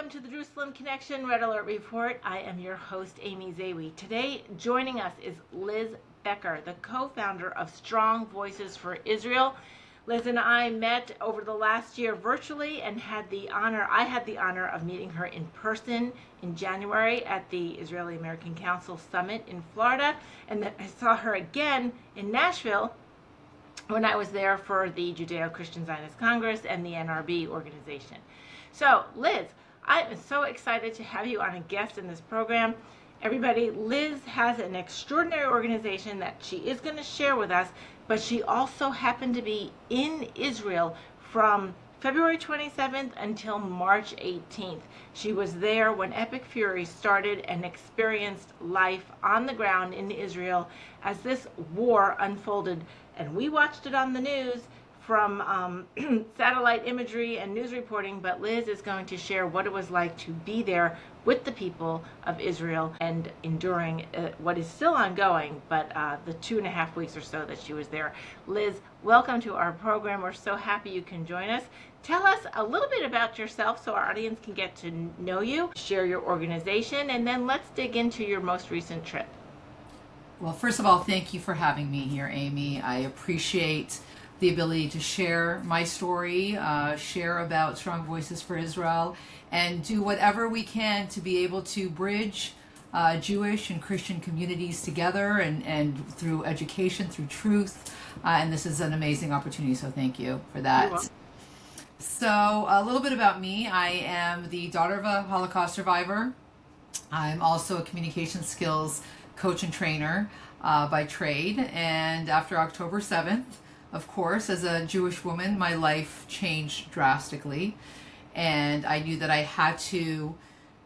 Welcome to the Jerusalem Connection Red Alert Report. I am your host, Amy Zawi. Today, joining us is Liz Becker, the co-founder of Strong Voices for Israel. Liz and I met over the last year virtually and I had the honor of meeting her in person in January at the Israeli-American Council Summit in Florida. And then I saw her again in Nashville when I was there for the Judeo-Christian Zionist Congress and the NRB organization. So, Liz, I am so excited to have you on a guest in this program. Everybody, Liz has an extraordinary organization that she is going to share with us, but she also happened to be in Israel from February 27th until March 18th. She was there when Epic Fury started and experienced life on the ground in Israel as this war unfolded. And we watched it on the news from satellite imagery and news reporting, but Liz is going to share what it was like to be there with the people of Israel and enduring what is still ongoing, but the 2.5 weeks or so that she was there. Liz, welcome to our program. We're so happy you can join us. Tell us a little bit about yourself so our audience can get to know you, share your organization, and then let's dig into your most recent trip. Well, first of all, thank you for having me here, Amy. I appreciate the ability to share my story, share about Strong Voices for Israel, and do whatever we can to be able to bridge Jewish and Christian communities together and through education, through truth. And this is an amazing opportunity, so thank you for that. So a little bit about me. I am the daughter of a Holocaust survivor. I'm also a communication skills coach and trainer by trade. And after October 7th, of course, as a Jewish woman, my life changed drastically, and I knew that I had to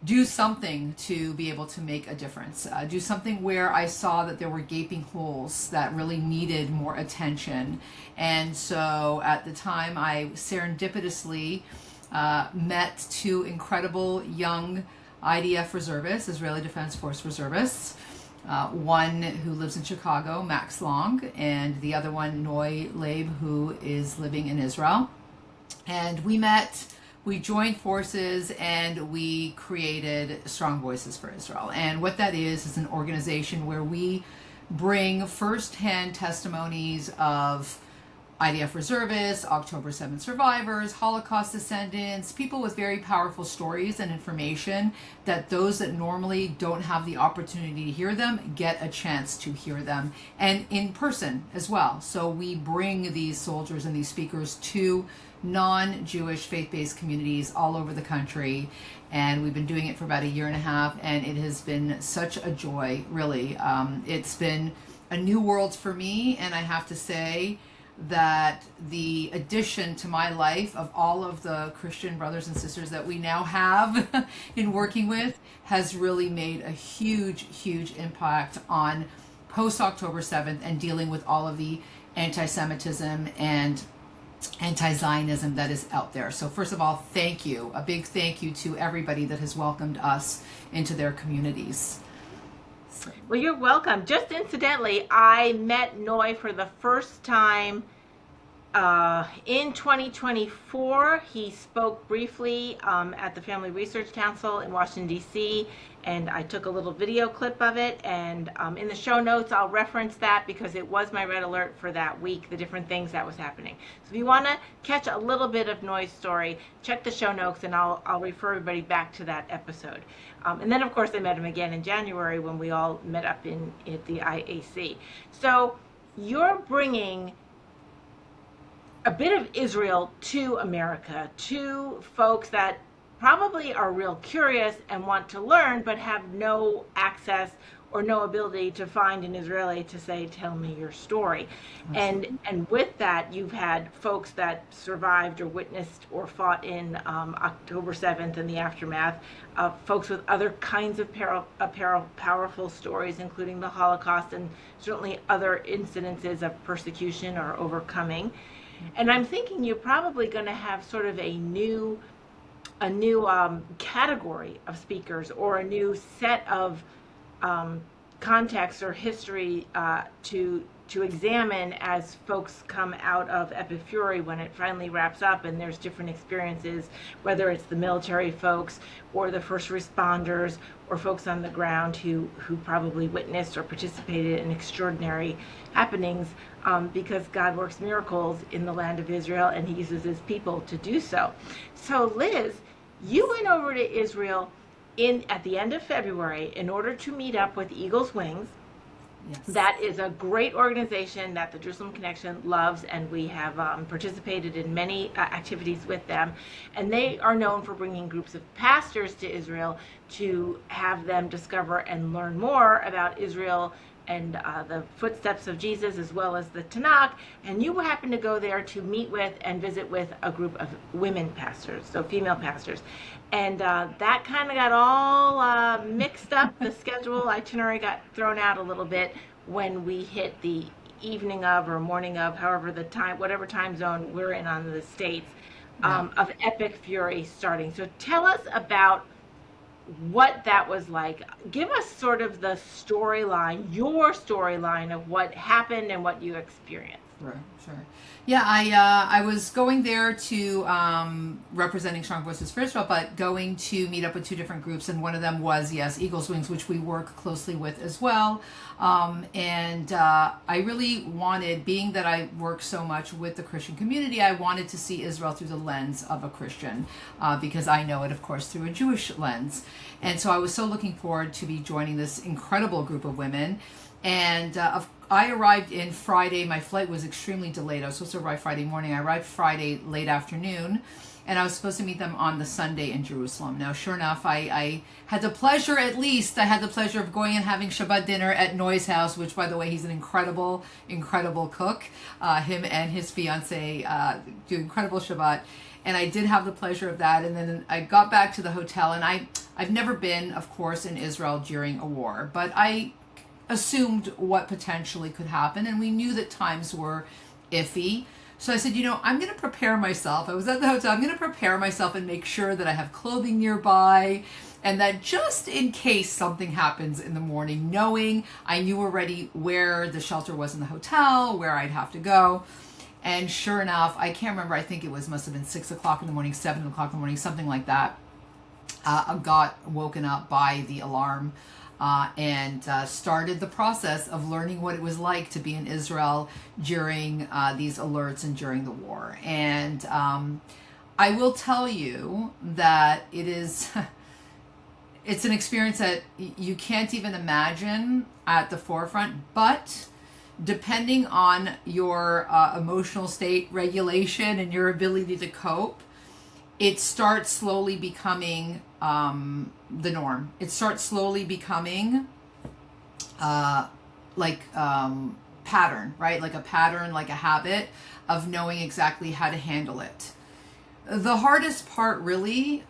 do something to be able to make a difference, do something where I saw that there were gaping holes that really needed more attention. And so at the time, I serendipitously met two incredible young IDF reservists, Israeli Defense Force reservists. One who lives in Chicago, Max Long, and the other one, Noy Leib, who is living in Israel. And we met, we joined forces, and we created Strong Voices for Israel. And what that is an organization where we bring firsthand testimonies of IDF reservists, October 7th survivors, Holocaust descendants, people with very powerful stories and information that those that normally don't have the opportunity to hear them get a chance to hear them, and in person as well. So we bring these soldiers and these speakers to non-Jewish faith-based communities all over the country, and we've been doing it for about 1.5 years, and it has been such a joy, really. It's been a new world for me, and I have to say that the addition to my life of all of the Christian brothers and sisters that we now have in working with has really made a huge, huge impact on post-October 7th and dealing with all of the anti-Semitism and anti-Zionism that is out there. So first of all, thank you. A big thank you to everybody that has welcomed us into their communities. Well, you're welcome. Just incidentally, I met Noy for the first time in 2024. He spoke briefly at the Family Research Council in Washington, D.C., and I took a little video clip of it, and in the show notes I'll reference that because it was my red alert for that week, the different things that was happening. So if you want to catch a little bit of Noy's story, check the show notes and I'll refer everybody back to that episode. And then of course I met him again in January when we all met up at the IAC. So you're bringing a bit of Israel to America, to folks that probably are real curious and want to learn but have no access or no ability to find an Israeli to say, tell me your story. And with that, you've had folks that survived or witnessed or fought in October 7th and the aftermath, folks with other kinds of powerful stories, including the Holocaust and certainly other incidences of persecution or overcoming. And I'm thinking you're probably going to have sort of a new category of speakers or a new set of context or history to examine as folks come out of Epic Fury when it finally wraps up, and there's different experiences, whether it's the military folks or the first responders or folks on the ground who probably witnessed or participated in extraordinary happenings, because God works miracles in the land of Israel and he uses his people to do so. So Liz, you went over to Israel at the end of February in order to meet up with Eagle's Wings. Yes. That is a great organization that the Jerusalem Connection loves, and we have participated in many activities with them. And they are known for bringing groups of pastors to Israel to have them discover and learn more about Israel and the footsteps of Jesus, as well as the Tanakh. And you happen to go there to meet with and visit with a group of women pastors, so female pastors. And that kind of got all mixed up. The schedule itinerary got thrown out a little bit when we hit the evening of or morning of, however the time, whatever time zone we're in on the States, of Epic Fury starting. So tell us about what that was like. Give us sort of the storyline, your storyline of what happened and what you experienced. Sure, sure. Yeah, I was going there to representing Strong Voices for Israel, but going to meet up with two different groups, and one of them was, yes, Eagle's Wings, which we work closely with as well. And I really wanted, being that I work so much with the Christian community, I wanted to see Israel through the lens of a Christian, because I know it, of course, through a Jewish lens. And so I was so looking forward to be joining this incredible group of women. And I arrived in Friday. My flight was extremely delayed. I was supposed to arrive Friday morning. I arrived Friday late afternoon, and I was supposed to meet them on the Sunday in Jerusalem. Now, sure enough, I had the pleasure, at least, I had the pleasure of going and having Shabbat dinner at Noy's house, which, by the way, he's an incredible, incredible cook. Him and his fiance do incredible Shabbat. And I did have the pleasure of that. And then I got back to the hotel, and I've never been, of course, in Israel during a war, but I assumed what potentially could happen, and we knew that times were iffy. So I said, I'm going to prepare myself. I was at the hotel. I'm going to prepare myself and make sure that I have clothing nearby, and that just in case something happens in the morning, knowing I knew already where the shelter was in the hotel, where I'd have to go. And sure enough, I can't remember, I think it must have been 6 o'clock in the morning, 7 o'clock in the morning, something like that. I got woken up by the alarm and started the process of learning what it was like to be in Israel during these alerts and during the war. And I will tell you that it's an experience that you can't even imagine at the forefront, but depending on your emotional state regulation and your ability to cope, it starts slowly becoming the norm. It starts slowly becoming pattern, right? Like a pattern, like a habit of knowing exactly how to handle it. The hardest part really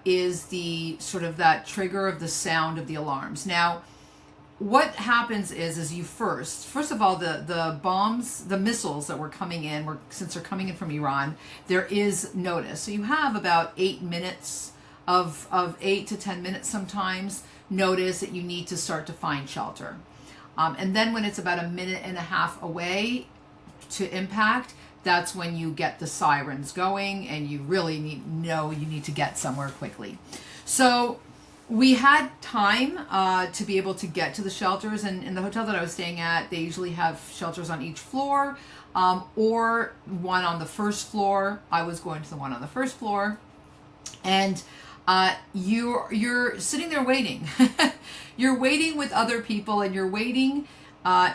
is the sort of that trigger of the sound of the alarms. Now, what happens is you first of all, the bombs, the missiles that were coming in, since they're coming in from Iran, there is notice. So you have about 8 minutes of 8 to 10 minutes sometimes notice that you need to start to find shelter. And then when it's about a minute and a half away to impact, that's when you get the sirens going and you really need to get somewhere quickly. So we had time to be able to get to the shelters, and in the hotel that I was staying at, they usually have shelters on each floor, or one on the first floor. I was going to the one on the first floor, and you're sitting there waiting. You're waiting with other people, and you're waiting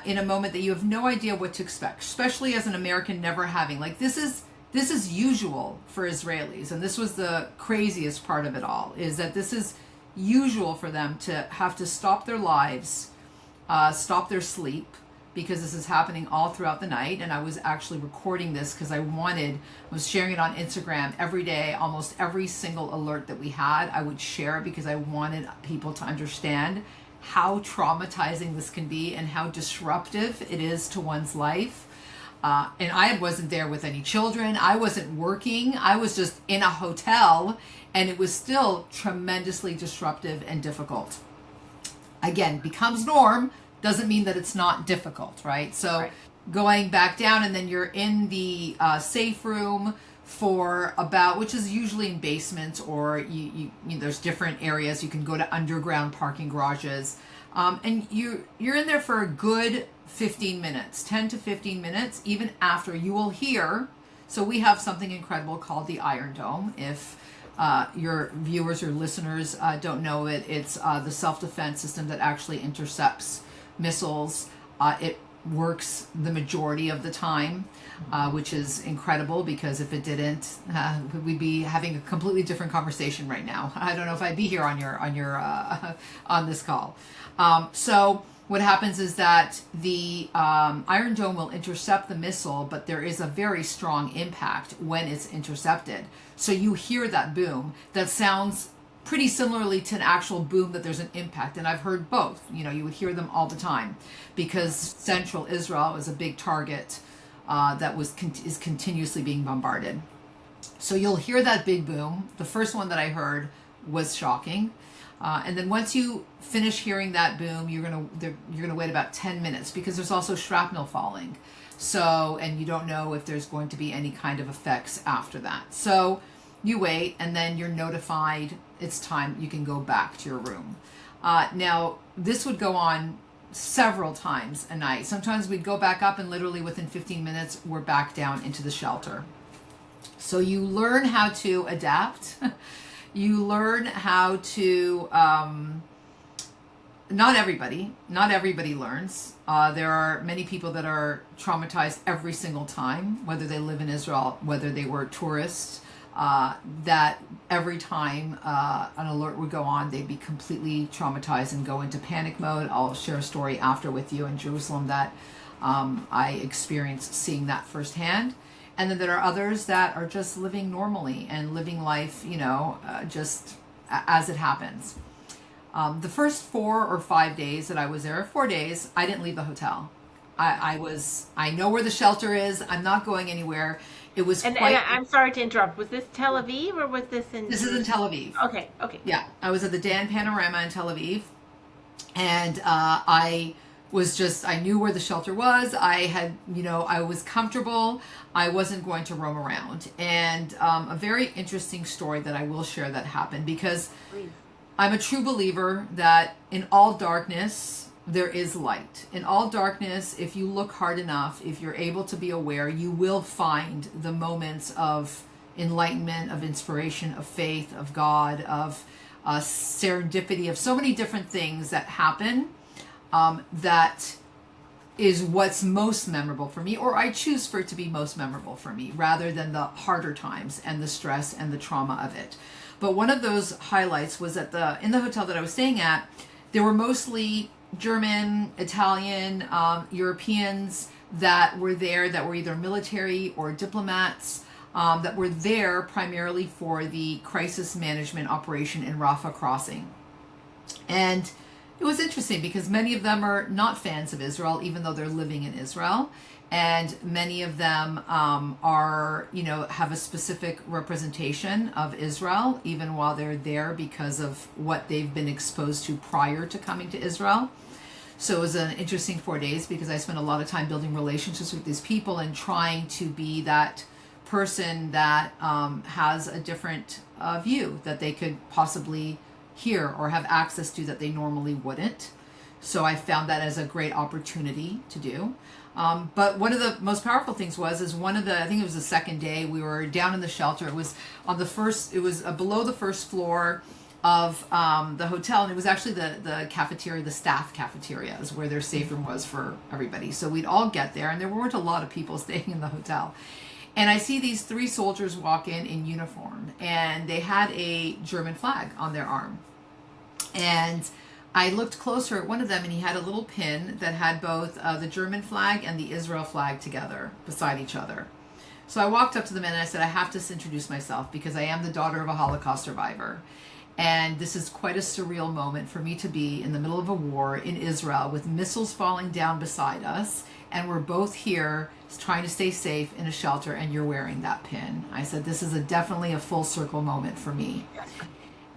in a moment that you have no idea what to expect, especially as an American never having, this is usual for Israelis, and this was the craziest part of it all, is that this is usual for them to have to stop their lives, stop their sleep, because this is happening all throughout the night. And I was actually recording this because I was sharing it on Instagram every day. Almost every single alert that we had, I would share it because I wanted people to understand how traumatizing this can be and how disruptive it is to one's life. And I wasn't there with any children. I wasn't working. I was just in a hotel, and it was still tremendously disruptive and difficult. again, becomes norm, doesn't mean that it's not difficult, right? So Right. going back down, and then you're in the safe room for about, which is usually in basements, or there's different areas. You can go to underground parking garages, and you're in there for a good 15 minutes, 10 to 15 minutes, even after you will hear. So we have something incredible called the Iron Dome. If your viewers or listeners don't know it, it's the self-defense system that actually intercepts missiles. It works the majority of the time, which is incredible, because if it didn't, we'd be having a completely different conversation right now. I don't know if I'd be here on your on this call. So what happens is that the Iron Dome will intercept the missile, but there is a very strong impact when it's intercepted. So you hear that boom that sounds pretty similarly to an actual boom, that there's an impact. And I've heard both. You would hear them all the time, because central Israel is a big target that is continuously being bombarded. So you'll hear that big boom. The first one that I heard was shocking. And then once you finish hearing that boom, you're gonna wait about 10 minutes, because there's also shrapnel falling. So, and you don't know if there's going to be any kind of effects after that. So you wait, and then you're notified it's time. You can go back to your room. Now, this would go on several times a night. Sometimes we'd go back up, and literally within 15 minutes, we're back down into the shelter. So you learn how to adapt. You learn how to, not everybody learns. There are many people that are traumatized every single time, whether they live in Israel, whether they were tourists, that every time an alert would go on, they'd be completely traumatized and go into panic mode. I'll share a story after with you in Jerusalem that I experienced seeing that firsthand. And then there are others that are just living normally and living life, just as it happens. The first 4 or 5 days that I was there, 4 days, I didn't leave the hotel. I know where the shelter is. I'm not going anywhere. It was And quite... I'm sorry to interrupt. Was this Tel Aviv, or was this in... This is in Tel Aviv. Okay. Yeah, I was at the Dan Panorama in Tel Aviv, and I knew where the shelter was. I was comfortable. I wasn't going to roam around. And a very interesting story that I will share that happened, because Please. I'm a true believer that in all darkness, there is light. In all darkness, if you look hard enough, if you're able to be aware, you will find the moments of enlightenment, of inspiration, of faith, of God, of serendipity, of so many different things that happen. That is what's most memorable for me, or I choose for it to be most memorable for me, rather than the harder times and the stress and the trauma of it. But one of those highlights was in the hotel that I was staying at, there were mostly German, Italian, Europeans that were there, that were either military or diplomats, that were there primarily for the crisis management operation in Rafah crossing. And it was interesting, because many of them are not fans of Israel, even though they're living in Israel. And many of them have a specific representation of Israel, even while they're there, because of what they've been exposed to prior to coming to Israel. So it was an interesting 4 days, because I spent a lot of time building relationships with these people and trying to be that person that has a different view that they could possibly hear or have access to that they normally wouldn't. So I found that as a great opportunity to do. But one of the most powerful things I think it was the second day, we were down in the shelter. It was below the first floor of the hotel, and it was actually the cafeteria, the staff cafeteria, is where their safe room was for everybody. So we'd all get there, and there weren't a lot of people staying in the hotel. And I see these 3 soldiers walk in uniform, and they had a German flag on their arm. And I looked closer at one of them, and he had a little pin that had both the German flag and the Israel flag together beside each other. So I walked up to the man and I said, I have to introduce myself, because I am the daughter of a Holocaust survivor. And this is quite a surreal moment for me to be in the middle of a war in Israel with missiles falling down beside us. And we're both here trying to stay safe in a shelter, and you're wearing that pin. I said, this is definitely a full circle moment for me.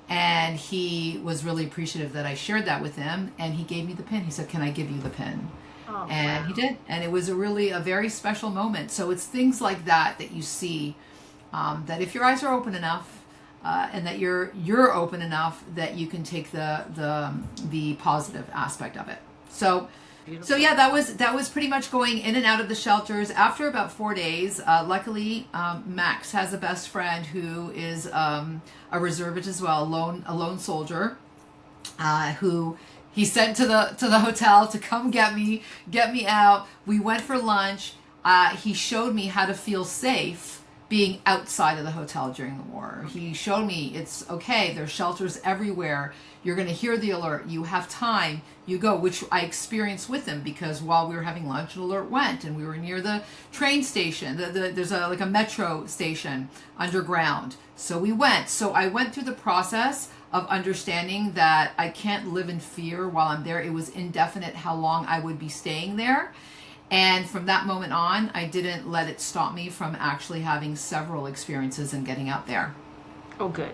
And he was really appreciative that I shared that with him, and he gave me the pin. He said, "Can I give you the pin?" Oh, And wow. he did, and it was a very special moment. So it's things like that that you see, that if your eyes are open enough, and that you're open enough, that you can take the positive aspect of it. So Beautiful. yeah, that was pretty much going in and out of the shelters. After about 4 days, luckily, Max has a best friend who is a reservist as well, a lone soldier, who he sent to the hotel to come get me out. We went for lunch. He showed me how to feel safe being outside of the hotel during the war. He showed me it's okay. There's shelters everywhere. You're going to hear the alert. You have time. You go, which I experienced with him, because while we were having lunch, an alert went, and we were near the train station. There's like a metro station underground. So we went. So I went through the process of understanding that I can't live in fear while I'm there. It was indefinite how long I would be staying there. And from that moment on, I didn't let it stop me from actually having several experiences and getting out there. Oh, good.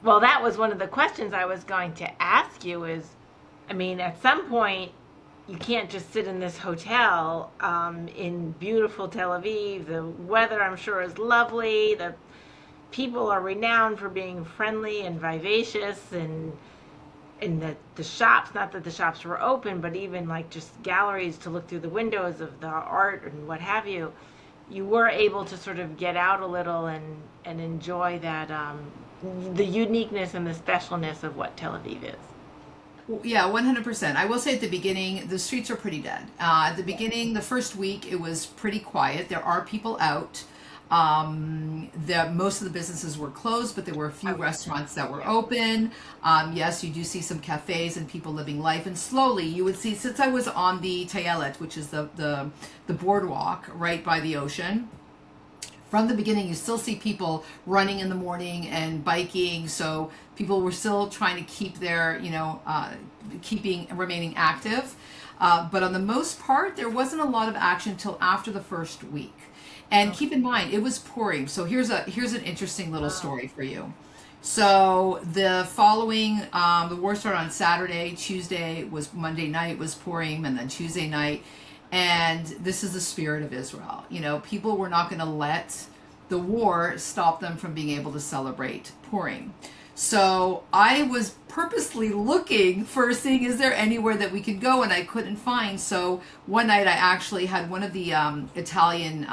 Well, that was one of the questions I was going to ask you is, I mean, at some point, you can't just sit in this hotel in beautiful Tel Aviv. The weather, I'm sure, is lovely. The people are renowned for being friendly and vivacious, and the shops, not that the shops were open, but even like just galleries to look through the windows of the art and what have you, you were able to sort of get out a little and enjoy that, the uniqueness and the specialness of what Tel Aviv is. Yeah, 100%. I will say at the beginning, the streets are pretty dead. At the beginning, the first week, it was pretty quiet. There are people out. Most of the businesses were closed, but there were a few restaurants that were open. Yes, you do see some cafes and people living life. And slowly, you would see, since I was on the Tayelet, which is the boardwalk right by the ocean, from the beginning, you still see people running in the morning and biking. So people were still trying to keep their, remaining active. But on the most part, there wasn't a lot of action until after the first week. And keep in mind, it was pouring. So here's an interesting little story for you. So the following, the war started on Saturday. Tuesday was Monday night was pouring, and then Tuesday night. And this is the spirit of Israel. People were not going to let the war stop them from being able to celebrate Purim. So I was purposely looking for seeing, is there anywhere that we could go, and I couldn't find. So one night I actually had one of the Italians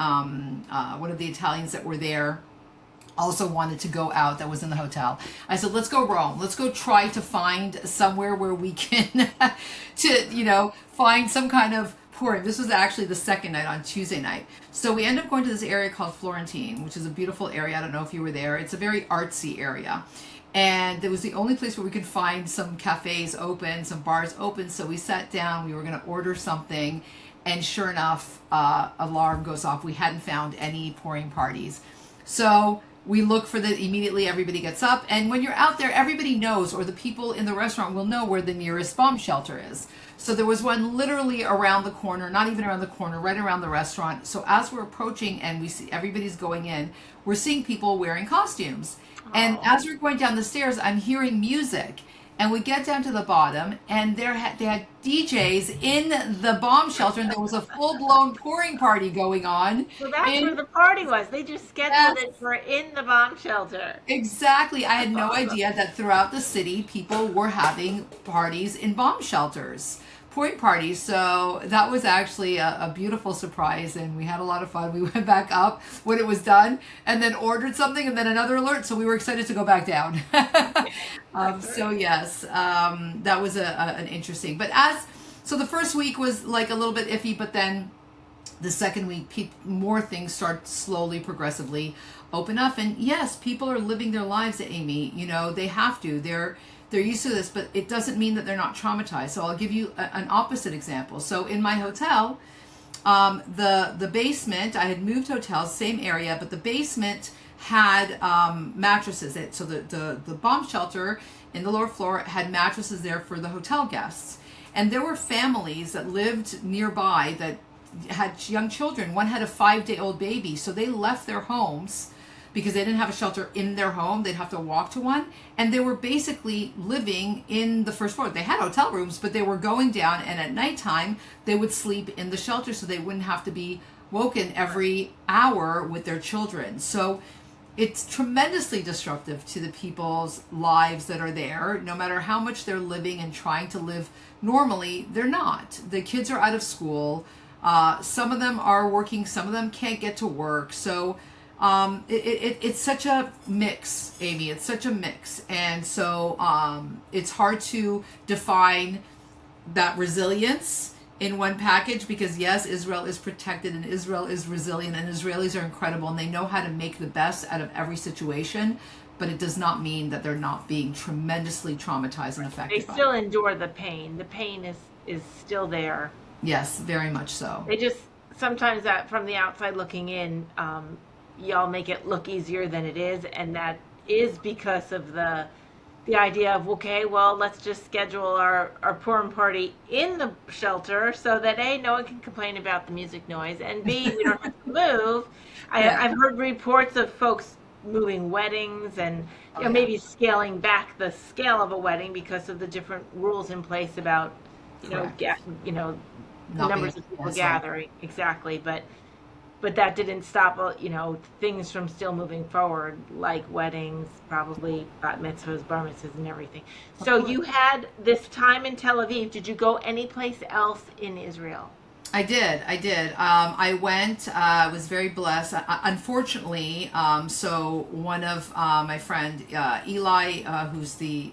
that were there also wanted to go out, that was in the hotel. I said, let's go roam. Let's go try to find somewhere where we can find some kind of Purim. This was actually the second night, on Tuesday night. So we ended up going to this area called Florentine, which is a beautiful area. I don't know if you were there. It's a very artsy area. And it was the only place where we could find some cafes open, some bars open. So we sat down, we were going to order something. And sure enough, alarm goes off. We hadn't found any pouring parties. So we look for immediately everybody gets up. And when you're out there, everybody knows, or the people in the restaurant will know where the nearest bomb shelter is. So there was one literally around the corner, not even around the corner, right around the restaurant. So as we're approaching and we see everybody's going in, we're seeing people wearing costumes. And as we're going down the stairs, I'm hearing music. And we get down to the bottom, and they had DJs in the bomb shelter, and there was a full-blown pouring party going on. So that's where the party was. They just scheduled it for in the bomb shelter. Exactly. I had no idea that throughout the city, people were having parties in bomb shelters, pouring parties. So that was actually a beautiful surprise, and we had a lot of fun. We went back up when it was done, and then ordered something, and then another alert. So we were excited to go back down. So yes, that was an interesting. So the first week was like a little bit iffy, but then the second week, more things start slowly, progressively open up. And yes, people are living their lives, Amy. They have to. They're used to this, but it doesn't mean that they're not traumatized. So I'll give you an opposite example. So in my hotel, the basement, I had moved hotels, same area, but the basement had mattresses. So the bomb shelter in the lower floor had mattresses there for the hotel guests. And there were families that lived nearby that had young children. One had a 5-day-old baby, so they left their homes because they didn't have a shelter in their home. They'd have to walk to one. And they were basically living in the first floor. They had hotel rooms, but they were going down, and at nighttime, they would sleep in the shelter so they wouldn't have to be woken every hour with their children. So it's tremendously disruptive to the people's lives that are there. No matter how much they're living and trying to live normally, they're not. The kids are out of school. Some of them are working. Some of them can't get to work. So it's such a mix, Amy. It's such a mix. And so it's hard to define that resilience in one package, because yes, Israel is protected and Israel is resilient and Israelis are incredible and they know how to make the best out of every situation, but it does not mean that they're not being tremendously traumatized and affected. They still endure the pain. The pain is still there. Yes, very much so. They just, sometimes that from the outside looking in, y'all make it look easier than it is, and that is because of the idea of, okay, well, let's just schedule our Purim party in the shelter so that A, no one can complain about the music noise, and B, we don't have to move. I've heard reports of folks moving weddings and maybe scaling back the scale of a wedding because of the different rules in place about, numbers of people gathering. Exactly. But that didn't stop, things from still moving forward, like weddings, probably bat mitzvahs, bar mitzvahs, and everything. So you had this time in Tel Aviv. Did you go anyplace else in Israel? I did. I went, was very blessed. Unfortunately, so one of my friend, Eli, who's the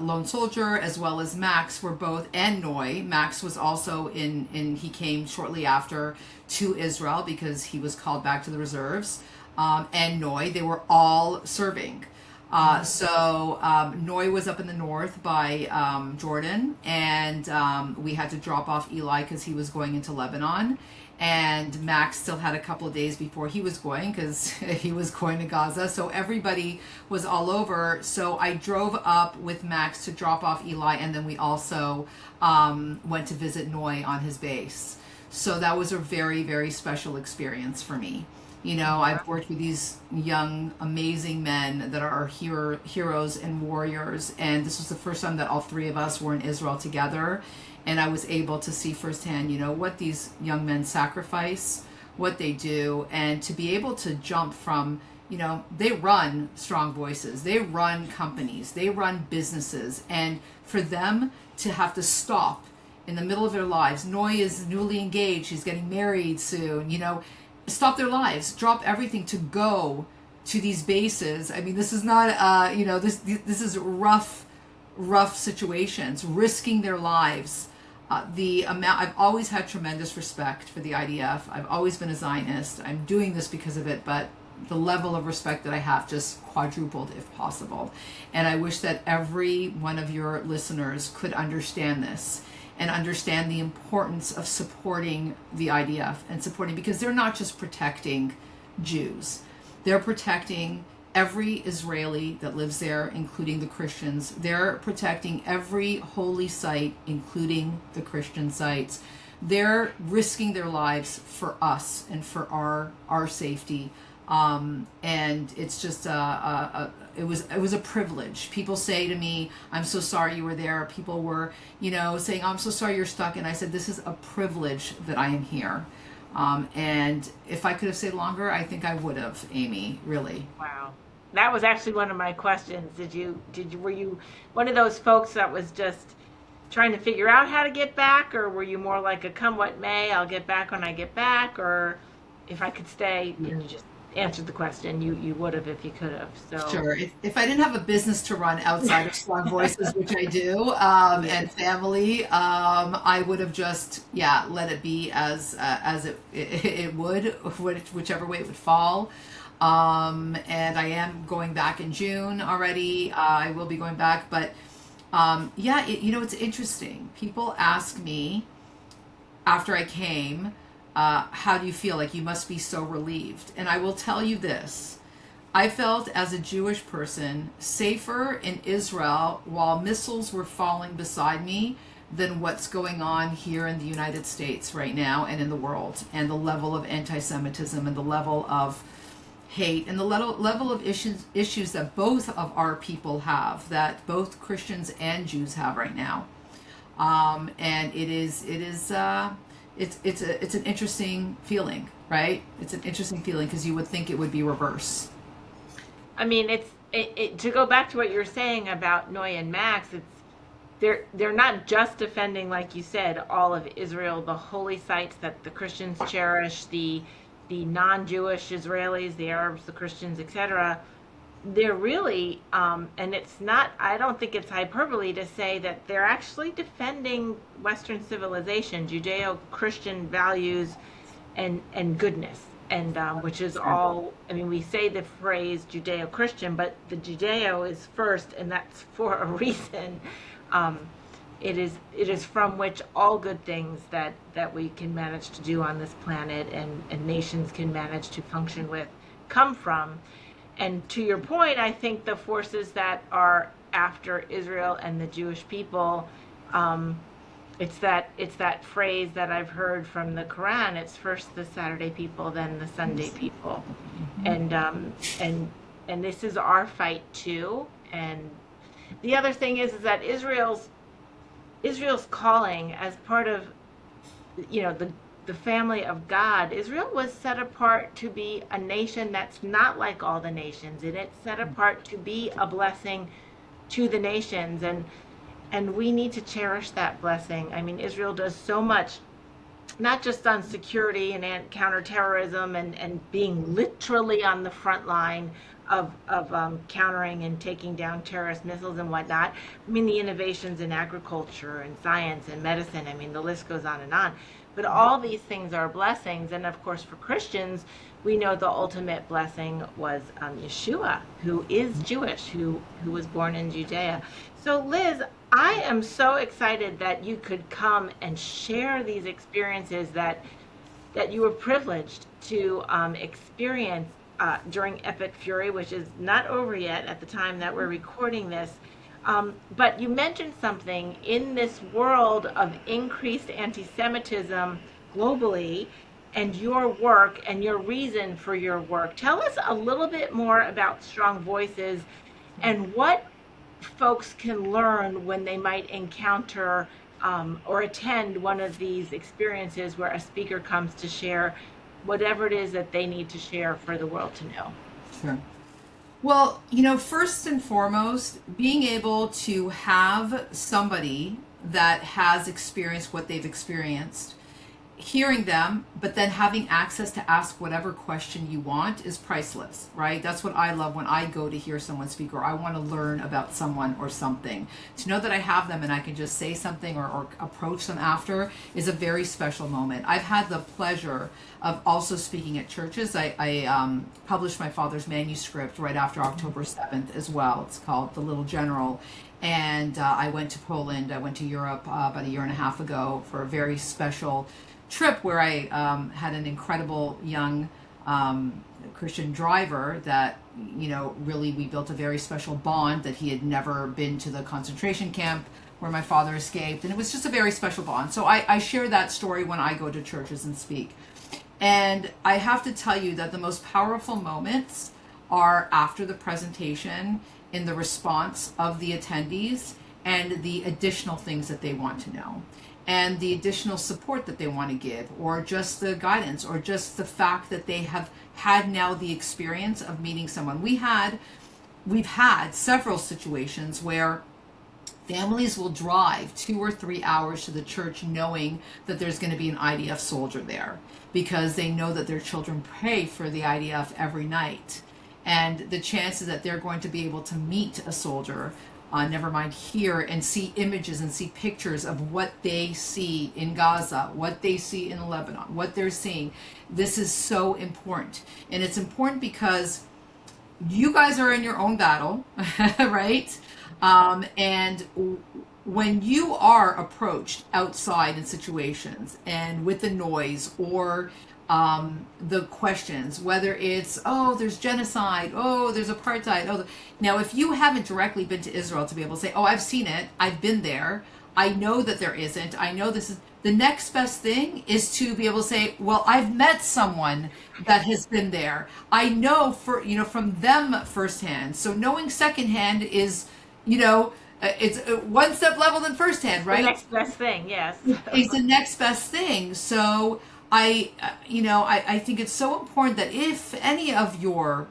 lone soldier, as well as Max, were both, and Noy. Max was also he came shortly after to Israel because he was called back to the reserves. And Noy, they were all serving. So Noy was up in the north by Jordan, and we had to drop off Eli because he was going into Lebanon. And Max still had a couple of days before he was going, because he was going to Gaza. So everybody was all over. So I drove up with Max to drop off Eli, and then we also went to visit Noy on his base. So that was a very, very special experience for me. I've worked with these young, amazing men that are heroes and warriors. And this was the first time that all three of us were in Israel together. And I was able to see firsthand, what these young men sacrifice, what they do, and to be able to jump from, they run Strong Voices, they run companies, they run businesses, and for them to have to stop in the middle of their lives. Noy is newly engaged, he's getting married soon, stop their lives, drop everything to go to these bases. I mean, this is not, this is rough situations, risking their lives. I've always had tremendous respect for the IDF. I've always been a Zionist. I'm doing this because of it, but the level of respect that I have just quadrupled if possible. And I wish that every one of your listeners could understand this and understand the importance of supporting the IDF and supporting, because they're not just protecting Jews. They're protecting every Israeli that lives there, including the Christians. They're protecting every holy site, including the Christian sites. They're risking their lives for us and for our safety. And it's just it was a privilege. People say to me, "I'm so sorry you were there." People were, saying, "I'm so sorry you're stuck." And I said, "This is a privilege that I am here." And if I could have stayed longer, I think I would have, Amy, really. Wow. That was actually one of my questions. Were you one of those folks that was just trying to figure out how to get back, or were you more like a come what may, I'll get back when I get back, or if I could stay? And you just answered the question. You would have if you could have. So sure. If I didn't have a business to run outside of Strong Voices, which I do, and family, I would have just let it be as it would, whichever way it would fall. And I am going back in June already. I will be going back, but it's interesting. People ask me after I came, how do you feel? Like, you must be so relieved. And I will tell you this. I felt, as a Jewish person, safer in Israel while missiles were falling beside me than what's going on here in the United States right now and in the world, and the level of anti-Semitism and the level of hate and the level of issues that both of our people have, that both Christians and Jews have right now. And it's an interesting feeling, right? It's an interesting feeling because you would think it would be reverse. I mean, to go back to what you're saying about Noy and Max, they're not just defending, like you said, all of Israel, the holy sites that the Christians cherish, the non-Jewish Israelis, the Arabs, the Christians, etc. They're really, and it's not, I don't think it's hyperbole to say that they're actually defending Western civilization, Judeo-Christian values and goodness. And which is all, I mean, we say the phrase Judeo-Christian, but the Judeo is first, and that's for a reason. It is from which all good things that we can manage to do on this planet and nations can manage to function with come from. And to your point, I think the forces that are after Israel and the Jewish people, it's that phrase that I've heard from the Quran. It's first the Saturday people, then the Sunday people, and this is our fight too. And the other thing is that Israel's calling as part of, the family of God. Israel was set apart to be a nation that's not like all the nations, and it's set apart to be a blessing to the nations, and we need to cherish that blessing. I mean, Israel does so much, not just on security and counterterrorism and being literally on the front line of countering and taking down terrorist missiles and whatnot. I mean, the innovations in agriculture and science and medicine, I mean, the list goes on and on. But all these things are blessings. And of course, for Christians, we know the ultimate blessing was Yeshua, who is Jewish, who was born in Judea. So Liz, I am so excited that you could come and share these experiences that you were privileged to experience during Epic Fury, which is not over yet at the time that we're recording this. But you mentioned something in this world of increased anti-Semitism globally, and your work and your reason for your work. Tell us a little bit more about Strong Voices and what folks can learn when they might encounter or attend one of these experiences where a speaker comes to share whatever it is that they need to share for the world to know. Sure. Well, first and foremost, being able to have somebody that has experienced what they've experienced, hearing them, but then having access to ask whatever question you want is priceless, right? That's what I love when I go to hear someone speak, or I want to learn about someone or something. To know that I have them and I can just say something or approach them after is a very special moment. I've had the pleasure of also speaking at churches. I published my father's manuscript right after October 7th as well. It's called The Little General. And I went to Poland, I went to Europe about a year and a half ago for a very special trip where I had an incredible young Christian driver that, really we built a very special bond, that he had never been to the concentration camp where my father escaped. And it was just a very special bond. So I share that story when I go to churches and speak. And I have to tell you that the most powerful moments are after the presentation, in the response of the attendees and the additional things that they want to know, and the additional support that they want to give, or just the guidance, or just the fact that they have had now the experience of meeting someone. We've had several situations where families will drive 2 or 3 hours to the church knowing that there's going to be an IDF soldier there, because they know that their children pray for the IDF every night. And the chances that they're going to be able to meet a soldier, never mind hear and see images and see pictures of what they see in Gaza, what they see in Lebanon, what they're seeing. This is so important. And it's important because you guys are in your own battle, right? And when you are approached outside in situations and with the noise or the questions, whether it's, oh, there's genocide, oh, there's apartheid. Now, if you haven't directly been to Israel to be able to say, oh, I've seen it, I've been there, I know that there isn't. I know this is the next best thing is to be able to say, well, I've met someone that has been there. I know from them firsthand. So knowing secondhand is, it's one step level than firsthand, The right? next best thing, yes. It's the next best thing. So I think it's so important that if any of your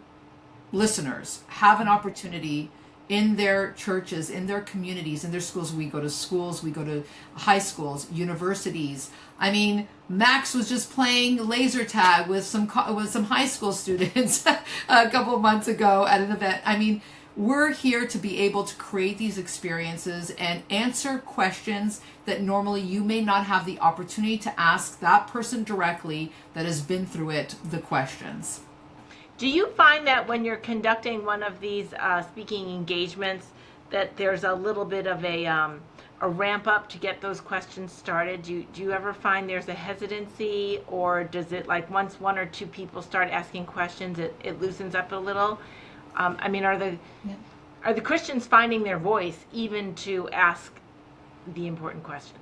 listeners have an opportunity in their churches, in their communities, in their schools. We go to schools, we go to high schools, universities. I mean, Max was just playing laser tag with some high school students a couple of months ago at an event. I mean, we're here to be able to create these experiences and answer questions that normally you may not have the opportunity to ask that person directly that has been through it, the questions. Do you find that when you're conducting one of these speaking engagements that there's a little bit of a ramp up to get those questions started? Do you ever find there's a hesitancy, or does it, like, once one or two people start asking questions, it loosens up a little? I mean, are the Christians finding their voice even to ask the important questions?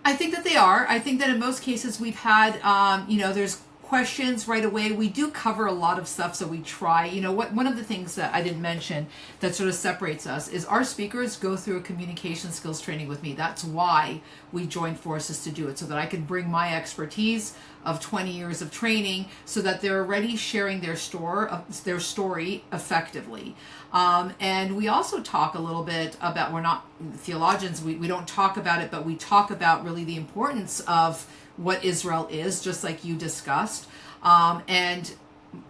I think that they are. I think that in most cases we've had, there's questions right away. We do cover a lot of stuff, so we try. One of the things that I didn't mention that sort of separates us is our speakers go through a communication skills training with me. That's why we joined forces to do it, so that I can bring my expertise of 20 years of training so that they're already sharing their story effectively. And we also talk a little bit about, we're not theologians, we don't talk about it, but we talk about really the importance of what Israel is, just like you discussed. And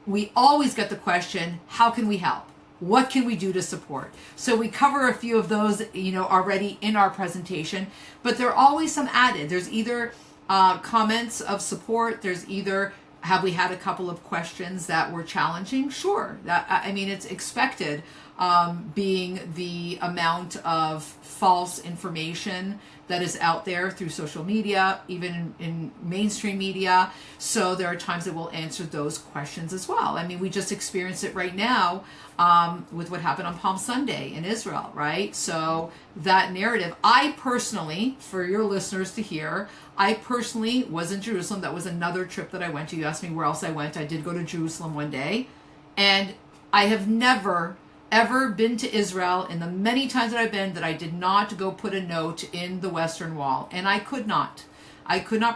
we always get the question, how can we help? What can we do to support? So we cover a few of those, already in our presentation, but there are always some added. There's either comments of support, there's either, have we had a couple of questions that were challenging? Sure. It's expected, being the amount of false information that is out there through social media, even in mainstream media. So there are times that we'll answer those questions as well. I mean, we just experienced it right now with what happened on Palm Sunday in Israel, right? So that narrative, I personally, for your listeners to hear, I personally was in Jerusalem. That was another trip that I went to. You asked me where else I went. I did go to Jerusalem one day. And I have never ever been to Israel, in the many times that I've been, that I did not go put a note in the Western Wall. And I could not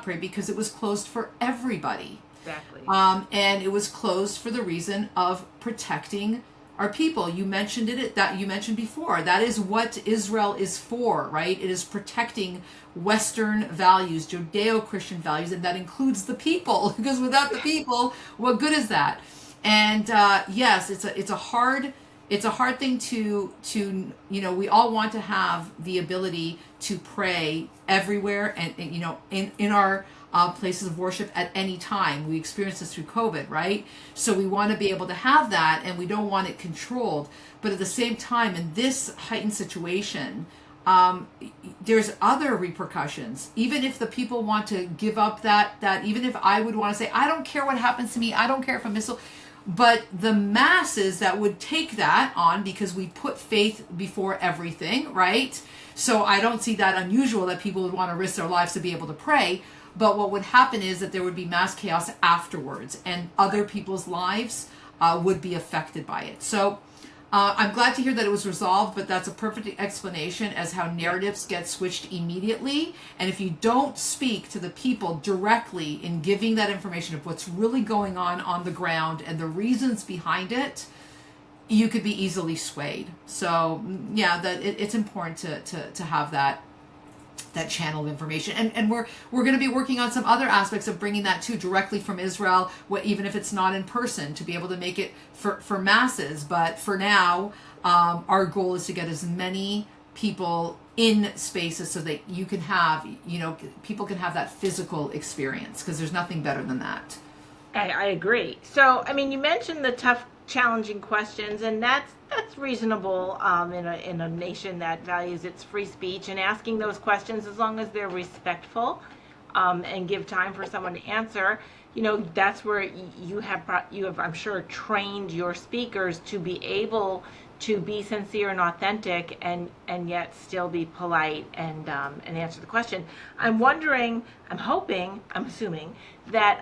pray because it was closed for everybody. Exactly. And it was closed for the reason of protecting our people. You mentioned that you mentioned before. That is what Israel is for, right? It is protecting Western values, Judeo-Christian values, and that includes the people. Because without the people, what good is that? And yes, it's a hard thing to we all want to have the ability to pray everywhere and in our places of worship at any time. We experience this through COVID, right? So we want to be able to have that, and we don't want it controlled. But at the same time, in this heightened situation, there's other repercussions. Even if the people want to give up that even if I would want to say, I don't care what happens to me, I don't care if a missile. But the masses that would take that on, because we put faith before everything, right? So I don't see that unusual that people would want to risk their lives to be able to pray. But what would happen is that there would be mass chaos afterwards, and other people's lives would be affected by it. So I'm glad to hear that it was resolved, but that's a perfect explanation as how narratives get switched immediately. And if you don't speak to the people directly in giving that information of what's really going on the ground and the reasons behind it, you could be easily swayed. So yeah, it's important to have that channel of information, and we're going to be working on some other aspects of bringing that too, directly from Israel, even if it's not in person, to be able to make it for masses. But for now, our goal is to get as many people in spaces so that you can have, people can have that physical experience, because there's nothing better than that. I agree. So, you mentioned the tough, challenging questions, and that's reasonable in a nation that values its free speech, and asking those questions, as long as they're respectful and give time for someone to answer. That's where you have I'm sure, trained your speakers to be able to be sincere and authentic and yet still be polite and answer the question. I'm wondering, I'm hoping, I'm assuming that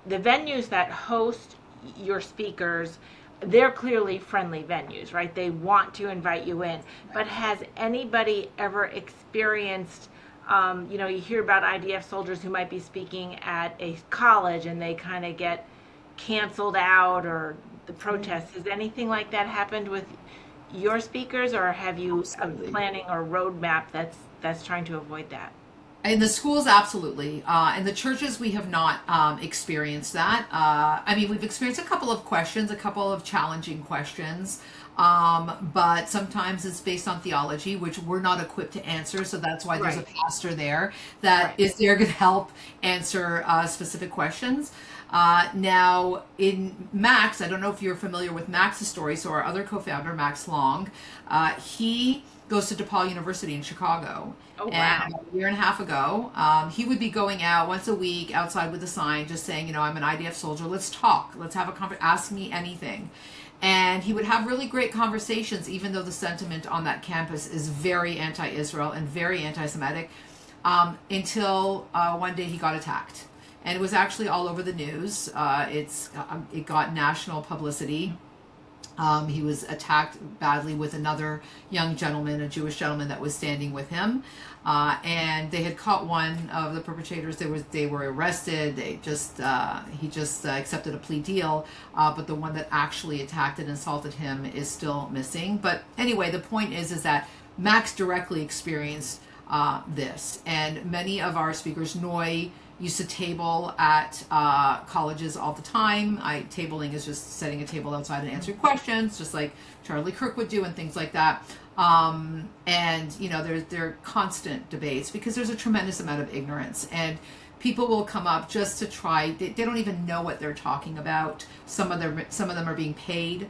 the venues that host your speakers, they're clearly friendly venues, right? They want to invite you in. But has anybody ever experienced, you hear about IDF soldiers who might be speaking at a college and they kind of get canceled out, or the protests? Has anything like that happened with your speakers, or have you planning a roadmap that's trying to avoid that? In the schools, absolutely. In the churches, we have not experienced that. We've experienced a couple of questions, a couple of challenging questions, but sometimes it's based on theology, which we're not equipped to answer. So that's why there's a pastor there that is there to help answer specific questions. Now, in Max, I don't know if you're familiar with Max's story. So our other co-founder, Max Long, he goes to DePaul University in Chicago. Oh, wow. And a year and a half ago, he would be going out once a week outside with a sign just saying, I'm an IDF soldier. Let's talk. Let's have a conversation. Ask me anything. And he would have really great conversations, even though the sentiment on that campus is very anti-Israel and very anti-Semitic, until one day he got attacked. And it was actually all over the news. It got national publicity. He was attacked badly with another young gentleman, a Jewish gentleman that was standing with him, and they had caught one of the perpetrators. They were arrested. He just accepted a plea deal, but the one that actually attacked and assaulted him is still missing. But anyway, the point is that Max directly experienced this, and many of our speakers, Noy, used to table at colleges all the time. Tabling is just setting a table outside and answering questions, just like Charlie Kirk would do and things like that. And there are constant debates because there's a tremendous amount of ignorance, and people will come up just to try. They don't even know what they're talking about. Some of them are being paid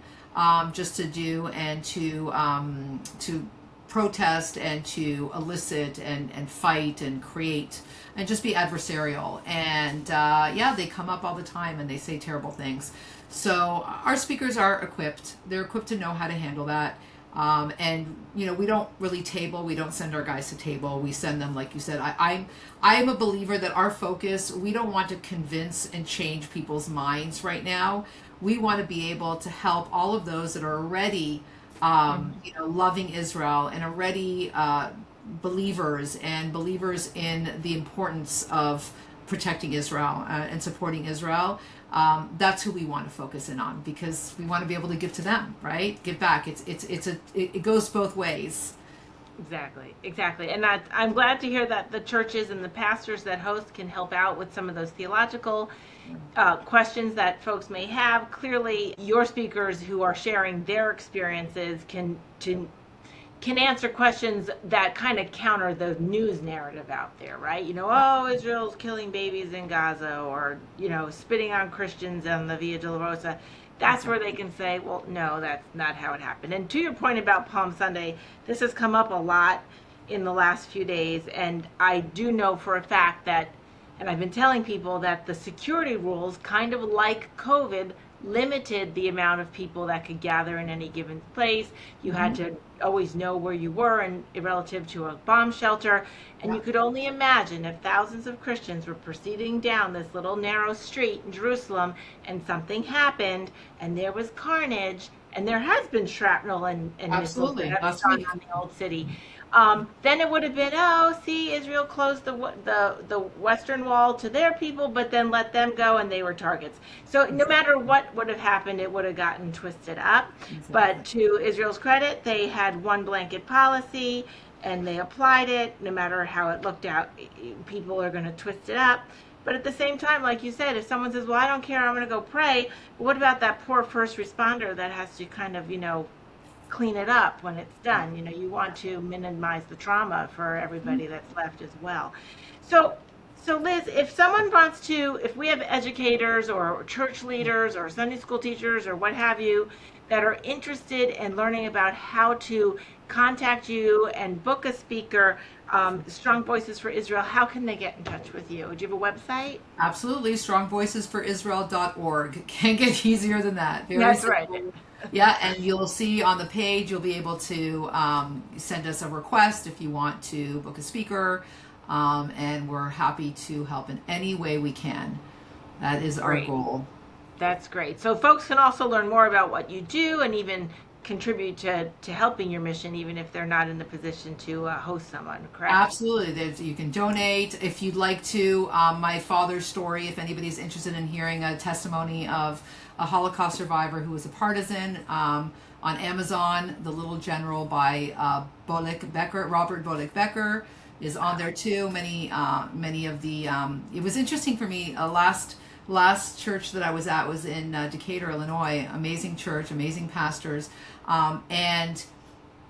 just to do and to protest and to elicit and fight and create and just be adversarial. And they come up all the time and they say terrible things. So our speakers are equipped. They're equipped to know how to handle that. We don't really table. We don't send our guys to table. We send them, like you said. I am a believer that our focus, we don't want to convince and change people's minds right now. We want to be able to help all of those that are already loving Israel and already believers in the importance of protecting Israel and supporting Israel. That's who we want to focus in on, because we want to be able to give to them, right? Give back. It goes both ways. Exactly. And I'm glad to hear that the churches and the pastors that host can help out with some of those theological questions that folks may have. Clearly, your speakers who are sharing their experiences can answer questions that kind of counter the news narrative out there, right? Israel's killing babies in Gaza, or, spitting on Christians on the Via Dolorosa. That's where they can say, well, no, that's not how it happened. And to your point about Palm Sunday, this has come up a lot in the last few days. And I do know for a fact that, and I've been telling people that the security rules, kind of like COVID, limited the amount of people that could gather in any given place. You had to always know where you were and relative to a bomb shelter. And you could only imagine if thousands of Christians were proceeding down this little narrow street in Jerusalem and something happened and there was carnage, and there has been shrapnel and missiles that have gone on the old city. Then it would have been, Israel closed the western wall to their people, but then let them go, and they were targets. So no matter what would have happened, it would have gotten twisted up. Exactly. But to Israel's credit, they had one blanket policy, and they applied it. No matter how it looked out, people are going to twist it up. But at the same time, like you said, if someone says, well, I don't care, I'm going to go pray, but what about that poor first responder that has to kind of, clean it up when it's done? You want to minimize the trauma for everybody that's left as well. So Liz, if we have educators or church leaders or Sunday school teachers or what have you that are interested in learning about how to contact you and book a speaker, Strong Voices for Israel, how can they get in touch with you? Do you have a website? Absolutely, strongvoicesforisrael.org. Can't get easier than that. That's right. Yeah, and you'll see on the page, you'll be able to send us a request if you want to book a speaker, and we're happy to help in any way we can. That is our Great. goal. That's great. So folks can also learn more about what you do and even contribute to helping your mission, even if they're not in the position to host someone, correct? Absolutely. You can donate if you'd like to. My father's story, if anybody's interested in hearing a testimony of a Holocaust survivor who was a partisan, on Amazon, The Little General by Robert Bolick Becker is on there too. Many of the, it was interesting for me. Last church that I was at was in Decatur, Illinois. Amazing church, amazing pastors, and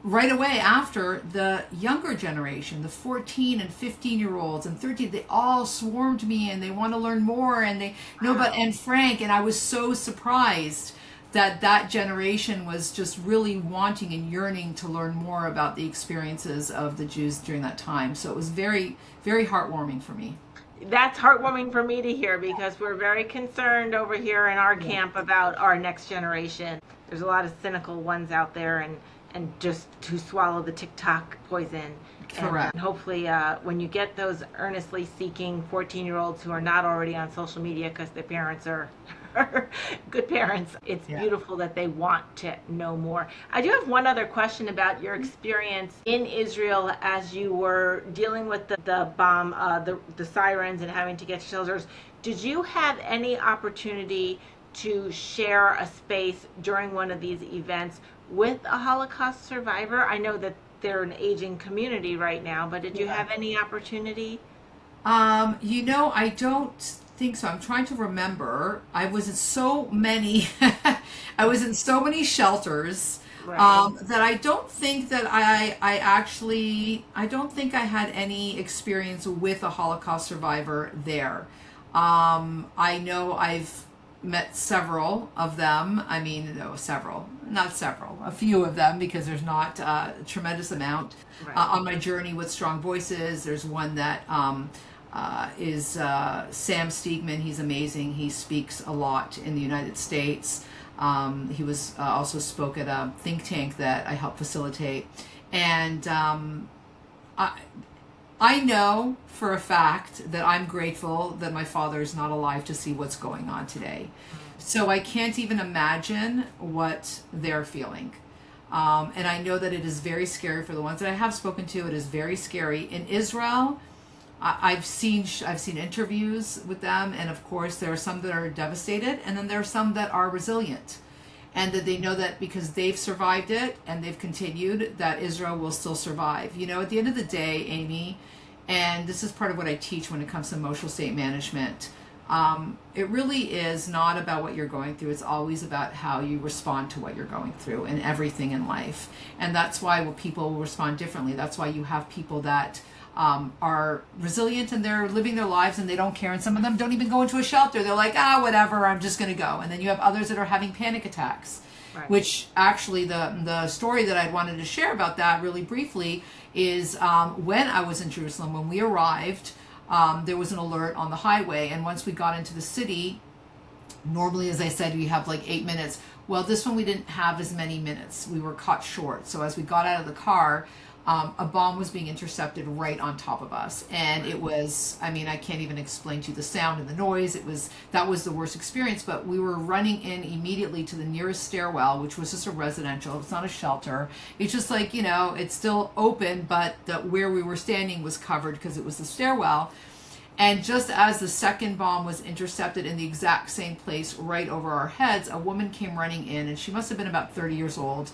right away after, the younger generation, the 14 and 15-year-olds and 13, they all swarmed me and they want to learn more, and they know about Anne Frank, and I was so surprised that generation was just really wanting and yearning to learn more about the experiences of the Jews during that time. So it was very, very heartwarming for me. That's heartwarming for me to hear, because we're very concerned over here in our camp about our next generation. There's a lot of cynical ones out there, and just to swallow the TikTok poison. Correct. And hopefully when you get those earnestly seeking 14-year-olds who are not already on social media because their parents are good parents, it's beautiful that they want to know more. I do have one other question about your experience in Israel as you were dealing with the bomb, the sirens, and having to get shelters. Did you have any opportunity to share a space during one of these events with a Holocaust survivor? I know that they're an aging community right now, but did you have any opportunity? I don't think so. I'm trying to remember. I was in so many, I was in so many shelters, Right. that I don't think that I don't think I had any experience with a Holocaust survivor there. I know I've met several of them. I mean, no, several, not several, a few of them, because there's not a tremendous amount Right. on my journey with Strong Voices. There's one that is Sam Stiegman. He's amazing. He speaks a lot in the United States. He was also spoke at a think tank that I helped facilitate, and I know for a fact that I'm grateful that my father is not alive to see what's going on today. So I can't even imagine what they're feeling. And I know that it is very scary for the ones that I have spoken to. It is very scary. In Israel, I've seen interviews with them, and of course there are some that are devastated, and then there are some that are resilient, and that they know that because they've survived it and they've continued, that Israel will still survive. At the end of the day, Amy, and this is part of what I teach when it comes to emotional state management, it really is not about what you're going through. It's always about how you respond to what you're going through in everything in life. And that's why people will respond differently. That's why you have people that are resilient and they're living their lives and they don't care. And some of them don't even go into a shelter. They're like, whatever, I'm just going to go. And then you have others that are having panic attacks. Right. Which actually the story that I wanted to share about that really briefly is when I was in Jerusalem, when we arrived, there was an alert on the highway. And once we got into the city, normally, as I said, we have like 8 minutes. Well, this one we didn't have as many minutes. We were cut short. So as we got out of the car, a bomb was being intercepted right on top of us. And it was, I can't even explain to you the sound and the noise. That was the worst experience, but we were running in immediately to the nearest stairwell, which was just a residential. It's not a shelter. It's just like, it's still open, but where we were standing was covered because it was the stairwell. And just as the second bomb was intercepted in the exact same place right over our heads, a woman came running in, and she must have been about 30 years old.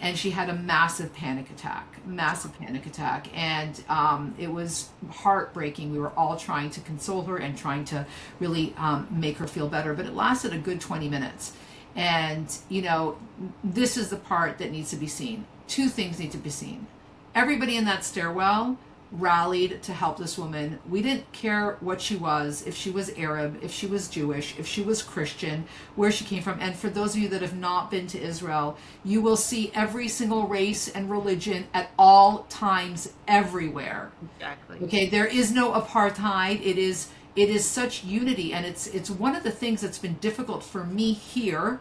And she had a massive panic attack. And it was heartbreaking. We were all trying to console her and trying to really make her feel better. But it lasted a good 20 minutes. And, this is the part that needs to be seen. Two things need to be seen. Everybody in that stairwell rallied to help this woman. We didn't care what she was, if she was Arab, if she was Jewish, if she was Christian, where she came from. And for those of you that have not been to Israel, you will see every single race and religion at all times, everywhere. Exactly. Okay, there is no apartheid. It is it is such unity, and it's one of the things that's been difficult for me here,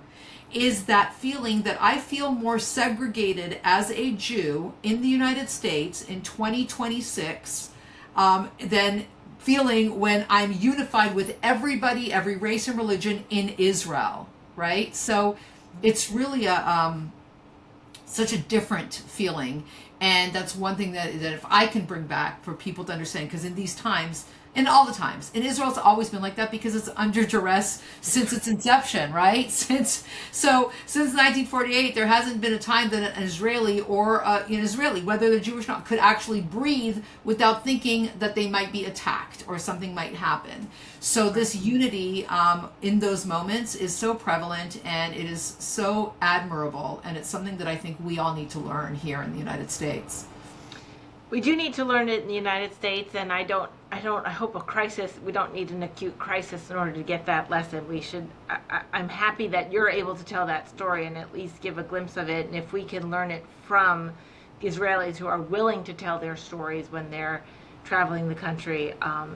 is that feeling that I feel more segregated as a Jew in the United States in 2026 than feeling when I'm unified with everybody, every race and religion in Israel, right? So it's really such a different feeling. And that's one thing that if I can bring back for people to understand, because in these times, and all the times, in Israel's always been like that because it's under duress since its inception, right? Since 1948, there hasn't been a time that an Israeli or an Israeli, whether they're Jewish or not, could actually breathe without thinking that they might be attacked or something might happen. So this unity in those moments is so prevalent, and it is so admirable, and it's something that I think we all need to learn here in the United States. We do need to learn it in the United States, and I hope we don't need an acute crisis in order to get that lesson. I'm happy that you're able to tell that story and at least give a glimpse of it. And if we can learn it from the Israelis who are willing to tell their stories when they're traveling the country,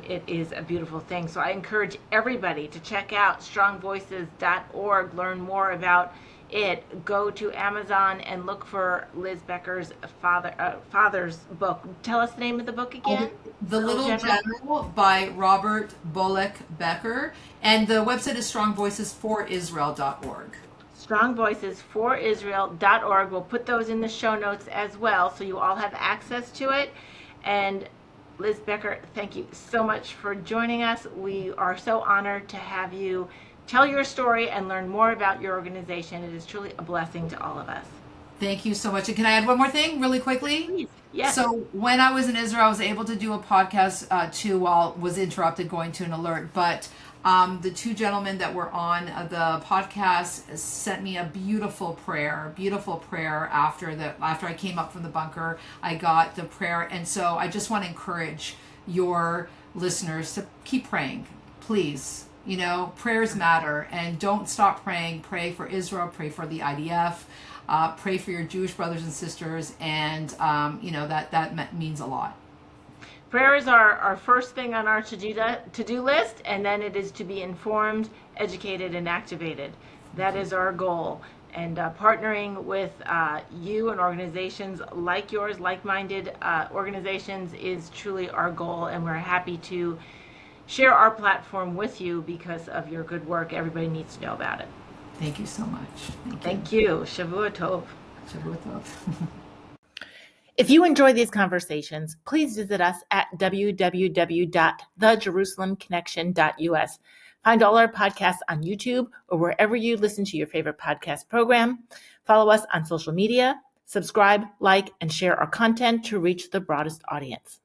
it is a beautiful thing. So I encourage everybody to check out strongvoices.org, learn more about it. Go to Amazon and look for Liz Becker's father's book. Tell us the name of the book again. The Little General by Robert Bullock Becker, and the website is strongvoicesforisrael.org. strongvoicesforisrael.org. We'll put those in the show notes as well, so you all have access to it. And Liz Becker, thank you so much for joining us. We are so honored to have you tell your story and learn more about your organization. It is truly a blessing to all of us. Thank you so much. And can I add one more thing really quickly? Please. Yes. So when I was in Israel, I was able to do a podcast too while was interrupted going to an alert. But the two gentlemen that were on the podcast sent me a beautiful prayer after I came up from the bunker. I got the prayer. And so I just want to encourage your listeners to keep praying, please. Prayers matter, and don't stop praying. Pray for Israel, pray for the IDF, pray for your Jewish brothers and sisters, and that means a lot. Prayer is our first thing on our to-do list, and then it is to be informed, educated, and activated. That is our goal. And partnering with you and organizations like yours, like-minded organizations, is truly our goal, and we're happy to share our platform with you because of your good work. Everybody needs to know about it. Thank you so much. Thank you. Shavua Tov. Shavua Tov. If you enjoy these conversations, please visit us at www.thejerusalemconnection.us. Find all our podcasts on YouTube or wherever you listen to your favorite podcast program. Follow us on social media, subscribe, like, and share our content to reach the broadest audience.